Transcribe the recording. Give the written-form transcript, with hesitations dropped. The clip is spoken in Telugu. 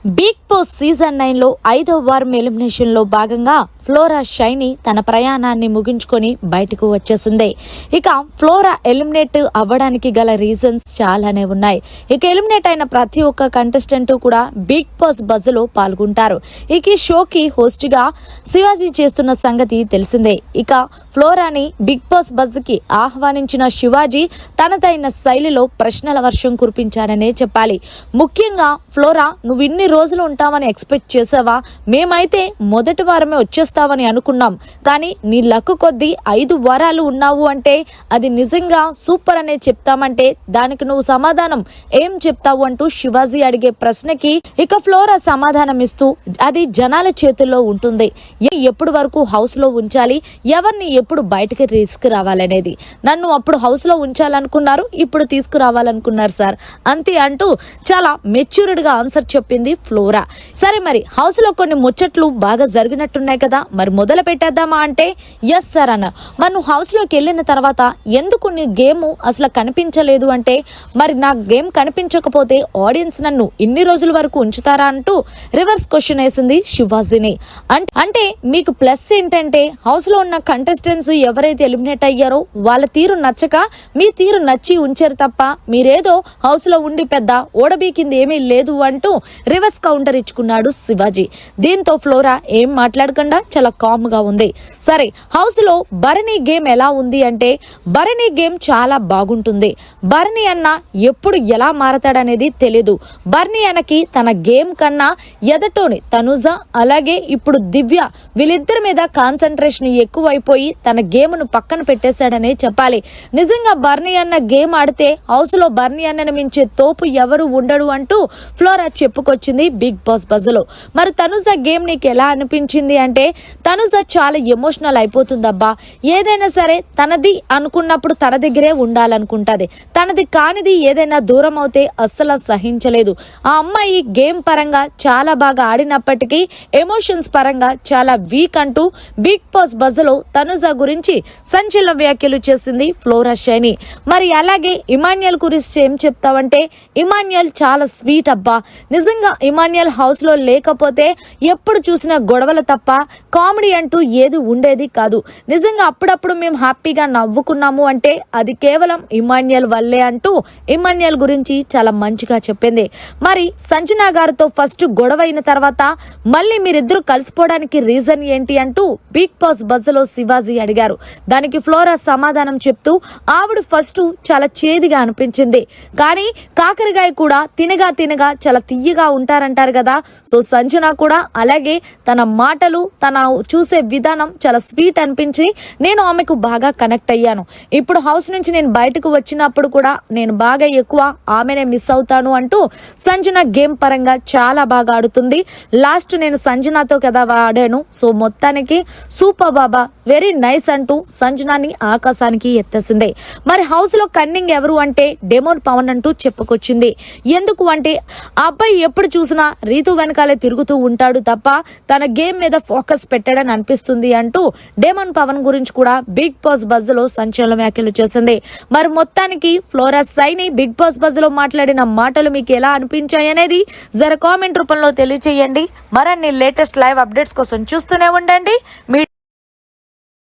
బిగ్ బాస్ సీజన్ 9 లో 5వ వారం ఎలిమినేషన్ లో భాగంగా ఫ్లోరా షైనీ తన ప్రయాణాన్ని ముగించుకొని బయటకు వచ్చేసింది. ఇక ఫ్లోరా ఎలిమినేట్ అవ్వడానికి గల రీజన్స్ చాలానే ఉన్నాయి. ఇక ఎలిమినేట్ అయిన ప్రతి ఒక్క కంటెస్టెంట్ కూడా బిగ్ బాస్ బజ్ లో పాల్గొంటారు. ఇక ఈ షోకి హోస్ట్ గా శివాజీ చేస్తున్న సంగతి తెలిసిందే. ఇక ఫ్లోరాని బిగ్ బాస్ బజ్ కి ఆహ్వానించిన శివాజీ తనదైన శైలిలో ప్రశ్నల వర్షం కురిపించాడనే చెప్పాలి. ముఖ్యంగా ఫ్లోరా, నువ్వు ఇన్ని రోజులు ఉంటావని ఎక్స్పెక్ట్ చేసావా? మేమైతే మొదటి వారమే వచ్చేస్తావని అనుకున్నాం, కానీ నీ లక్ కొద్దీ 5 వారాలు ఉన్నావు అంటే అది నిజంగా సూపర్ అనే చెప్తామంటే దానికి నువ్వు సమాధానం ఏం చెప్తావు అంటూ శివాజీ అడిగే ప్రశ్నకి ఇక ఫ్లోరా సమాధానం ఇస్తూ అది జనాల చేతుల్లో ఉంటుంది. ఎప్పుడు వరకు హౌస్ లో ఉంచాలి, ఎవరిని ఎప్పుడు బయటకి తీసుకురావాలనేది. నన్ను అప్పుడు హౌస్ లో ఉంచాలనుకున్నారు, ఇప్పుడు తీసుకురావాలనుకున్నారు సార్, అంతే అంటూ చాలా మెచ్యూర్డ్ గా ఆన్సర్ చెప్పింది ఫ్లోరా. సరే, మరి హౌస్ లో కొన్ని ముచ్చట్లు బాగా జరిగినట్టున్నాయి కదా, మరి మొదలు పెట్టేద్దామా అంటే ఎస్ సార్ అన్న. మరి నువ్వు హౌస్ లోకి వెళ్ళిన తర్వాత ఎందుకు నీ గేమ్ అసలు కనిపించలేదు అంటే, మరి నా గేమ్ కనిపించకపోతే ఆడియన్స్ నన్ను ఇన్ని రోజుల వరకు ఉంచుతారా అంటూ రివర్స్ క్వశ్చన్ వేసింది శివాజీని. అంటే మీకు ప్లస్ ఏంటంటే హౌస్ లో ఉన్న కంటెస్టెంట్స్ ఎవరైతే ఎలిమినేట్ అయ్యారో వాళ్ళ తీరు నచ్చక మీ తీరు నచ్చి ఉంచారు తప్ప మీరేదో హౌస్ లో ఉండి పెద్ద ఓడబీకింది ఏమీ లేదు అంటూ రివర్స్ కౌంటర్ ఇచ్చుకున్నాడు శివాజీ. దీంతో ఫ్లోరా ఏం మాట్లాడకుండా చాలా కామ్ గా ఉంది. సరే, హౌస్ లో భరణి గేమ్ ఎలా ఉంది అంటే భరణి గేమ్ చాలా బాగుంటుంది. భరణి అన్న ఎప్పుడు ఎలా మారతాడనేది తెలీదు. భరణి అన్నకి తన గేమ్ కన్నా ఎదటోని తనుజ అలాగే ఇప్పుడు దివ్య వీళ్ళిద్దరి మీద కాన్సన్ట్రేషన్ ఎక్కువైపోయి తన గేమ్ ను పక్కన పెట్టేశాడనే చెప్పాలి. నిజంగా భరణి అన్న గేమ్ ఆడితే హౌస్ లో భరణి అన్నను మించే తోపు ఎవరు ఉండడు అంటూ ఫ్లోరా చెప్పుకొచ్చింది బిగ్ బాస్ బజ్ లో. మరి తనుజ గేమ్ నీకు ఎలా అనిపించింది అంటే తనుజ చాలా ఎమోషనల్ అయిపోతుందబ్బా. ఏదైనా సరే తనది అనుకున్నప్పుడు తన దగ్గరే ఉండాలనుకుంటది. తనది కానిది ఏదైనా దూరం అవుతే అస్సలు సహించలేదు. ఆ అమ్మాయి గేమ్ పరంగా చాలా బాగా ఆడినప్పటికీ ఎమోషన్స్ పరంగా చాలా వీక్ అంటూ బిగ్ బాస్ బజ్ లో తనుజ గురించి సంచలన వ్యాఖ్యలు చేసింది ఫ్లోరా షైనీ. మరి అలాగే ఇమాన్యుయల్ గురించి ఏం చెప్తావంటే ఇమాన్యుయల్ చాలా స్వీట్ అబ్బా. నిజంగా ఇమాన్యుయల్ హౌస్ లో లేకపోతే ఎప్పుడు చూసినా గొడవలు తప్ప కామెడీ అంటూ ఏది ఉండేది కాదు. నిజంగా అప్పుడప్పుడు మేము హ్యాపీగా నవ్వుకున్నాము అంటే అది కేవలం ఇమాన్యుయల్ వల్లే అంటూ ఇమాన్యుయల్ గురించి చాలా మంచిగా చెప్పింది. మరి సంజన గారితో ఫస్ట్ గొడవ అయిన తర్వాత మళ్ళీ మీరిద్దరు కలిసిపోవడానికి రీజన్ ఏంటి అంటూ బిగ్ బాస్ బజ్ లో శివాజీ అడిగారు. దానికి ఫ్లోరా సమాధానం చెప్తూ ఆవిడ ఫస్ట్ చాలా చేదుగా అనిపించింది, కానీ కాకరకాయ కూడా తినగా తినగా చాలా తియ్యగా ఉంటారంటారు కదా. సో సంజన కూడా అలాగే తన మాటలు తన చూసే విధానం చాలా స్వీట్ అనిపించి నేను ఆమెకు బాగా కనెక్ట్ అయ్యాను. ఇప్పుడు హౌస్ నుంచి నేను బయటకు వచ్చినప్పుడు కూడా నేను బాగా ఎక్కువ ఆమెనే మిస్ అవుతాను అంటూ సంజన గేమ్ పరంగా చాలా బాగా ఆడుతుంది. లాస్ట్ నేను సంజనతో కదా ఆడాను, సో మొత్తానికి సూపర్ బాబా, వెరీ నైస్ అంటూ సంజనాని ఆకాశానికి ఎత్తేసింది. మరి హౌస్ లో కన్నింగ్ ఎవరు అంటే డెమోన్ పవన్ అంటూ చెప్పుకొచ్చింది. ఎందుకు అంటే ఆ అబ్బాయి ఎప్పుడు చూసినా రీతు వెనకాలే తిరుగుతూ ఉంటాడు తప్ప తన గేమ్ మీద ఫోకస్ పెట్టాడని అనిపిస్తుంది అంటూ డెమోన్ పవన్ గురించి కూడా బిగ్ బాస్ బజ్ లో సంచలన వ్యాఖ్యలు చేసింది. మరి మొత్తానికి Flora Saini Bigg Boss Buzz లో మాట్లాడిన మాటలు మీకు ఎలా అనిపించాయి అనేది జర కామెంట్ రూపంలో తెలియచేయండి. మరిన్ని లేటెస్ట్ లైవ్ అప్డేట్స్ కోసం చూస్తూనే ఉండండి.